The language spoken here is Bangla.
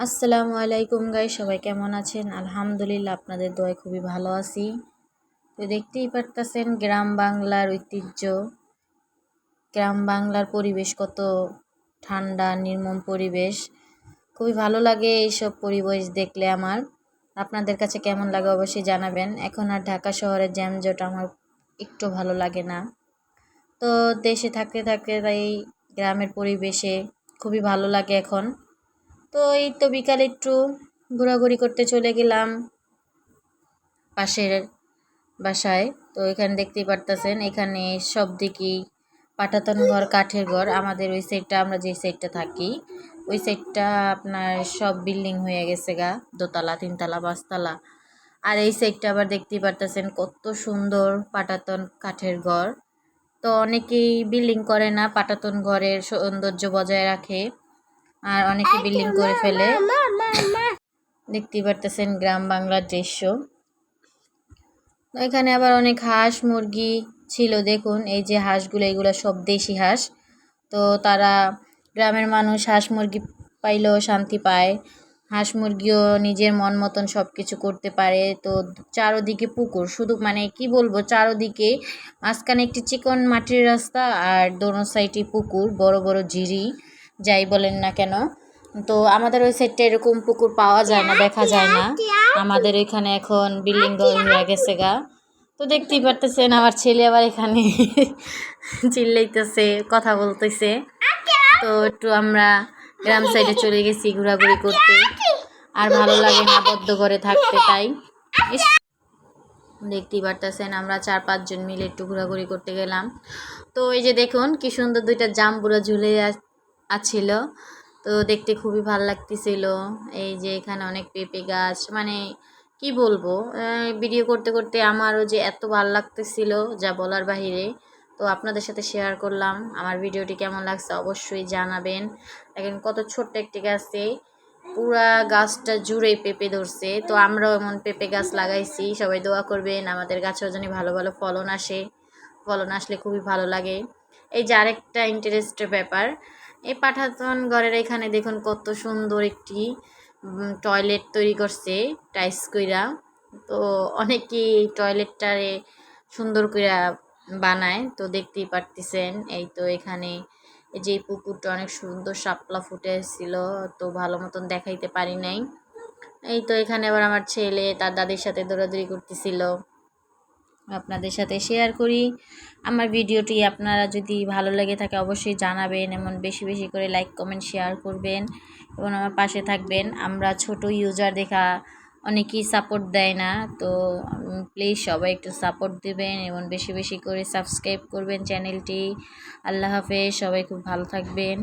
আসসালামু আলাইকুম গাইস, সবাই কেমন আছেন? আলহামদুলিল্লাহ, আপনাদের দোয়ায় খুবই ভালো আছি। তো দেখতেই পারতেছেন গ্রাম বাংলার ঐতিহ্য, গ্রাম বাংলার পরিবেশ কত ঠান্ডা নির্মম পরিবেশ। খুবই ভালো লাগে এইসব পরিবেশ দেখলে আমার। আপনাদের কাছে কেমন লাগে অবশ্যই জানাবেন। এখন আর ঢাকা শহরের জ্যামজট আমার একটু ভালো লাগে না। তো দেশে থাকতে থাকতে তাই গ্রামের পরিবেশে খুবই ভালো লাগে এখন। তো এই তো বিকালে একটু ঘোরাঘুরি করতে চলে গেলাম পাশের বাসায়। তো এখানে দেখতেই পারতেছেন, এখানে সব দিকেই পাটাতন ঘর, কাঠের ঘর। আমাদের ওই সাইডটা, আমরা যে সাইডটা থাকি ওই সাইডটা আপনার সব বিল্ডিং হয়ে গেছে গা, দোতলা, তিনতলা, পাঁচতলা। আর এই সাইডটা আবার দেখতেই পারতেছেন কত সুন্দর পাটাতন কাঠের ঘর। তো অনেকেই বিল্ডিং করে না, পাটাতন ঘরের সৌন্দর্য বজায় রাখে, আর অনেকে বিল্ডিং করে ফেলে। দেখতেই পারতেছেন গ্রাম বাংলার দৃশ্য। এখানে আবার অনেক হাঁস মুরগি ছিল, দেখুন এই যে হাঁসগুলো, এগুলো সব দেশি হাঁস। তো তারা, গ্রামের মানুষ হাঁস মুরগি পাইলেও শান্তি পায়, হাঁস মুরগিও নিজের মন মতন সব কিছু করতে পারে। তো চারোদিকে পুকুর, শুধু মানে কি বলবো, চারোদিকে, মাঝখানে একটি চিকন মাটির রাস্তা, আর দোনো সাইডে পুকুর, বড় বড় ঝিরি, যাই বলেন না কেন। তো আমাদের ওই সাইডটা এরকম পুকুর পাওয়া যায় না, দেখা যায় না। আমাদের এখানে এখন বিল্ডিং হয়ে গেছে গা। তো দেখতেই পারতেছেন আমার ছেলে আবার এখানে চিল্লাইতেছে, কথা বলতেছে। তো একটু আমরা গ্রাম সাইডে চলে গেছি ঘোরাঘুরি করতে, আর ভালো লাগে না বদ্ধ ঘরে থাকতে, তাই দেখতেই পারতেছেন আমরা 4-5 জন মিলে একটু ঘোরাঘুরি করতে গেলাম। তো এই যে দেখুন কি সুন্দর দুইটা জাম্বুরা ঝুলে আছিল। তো দেখতে খুবই ভালো লাগতেছিল। এই যে এখানে অনেক পেঁপে গাছ, মানে কি বলবো, ভিডিও করতে করতে আমারও যে এত ভালো লাগতেছিল যা বলার বাহিরে। তো আপনাদের সাথে শেয়ার করলাম। আমার ভিডিওটি কেমন লাগছে অবশ্যই জানাবেন। দেখেন কত ছোট্ট একটি গাছে পুরা গাছটা জুড়ে পেঁপে ধরছে। তো আমরাও এমন পেঁপে গাছ লাগাইছি, সবাই দোয়া করবেন আমাদের গাছেও যেন ভালো ভালো ফলন আসে। ফলন আসলে খুবই ভালো লাগে। এই যে আরেকটা ইন্টারেস্টের ব্যাপার, এই পাঠাতন ঘরের এখানে দেখুন কত সুন্দর একটি টয়লেট তৈরি করছে টাইস কইরা। তো অনেকেই টয়লেটটারে সুন্দর কইরা বানায়, তো দেখতেই পারতেছেন। এই তো এখানে এই যে পুকুরটা অনেক সুন্দর শাপলা ফুটেছিল, তো ভালো মতন দেখাইতে পারি নাই। এই তো এখানে আবার আমার ছেলে তার দাদির সাথে দৌড়াদৌড়ি করতেছিল, আপনাদের সাথে শেয়ার করি। আমার ভিডিওটি আপনারা যদি ভালো লেগে থাকে অবশ্যই জানাবেন, এমন বেশি বেশি করে লাইক কমেন্ট শেয়ার করবেন এবং আমার পাশে থাকবেন। আমরা ছোট ইউজার দেখা অনেকেই সাপোর্ট দেয় না, তো প্লিজ সবাই একটু সাপোর্ট দিবেন এবং বেশি বেশি করে সাবস্ক্রাইব করবেন চ্যানেলটি। আল্লাহ হাফেজ, সবাই খুব ভালো থাকবেন।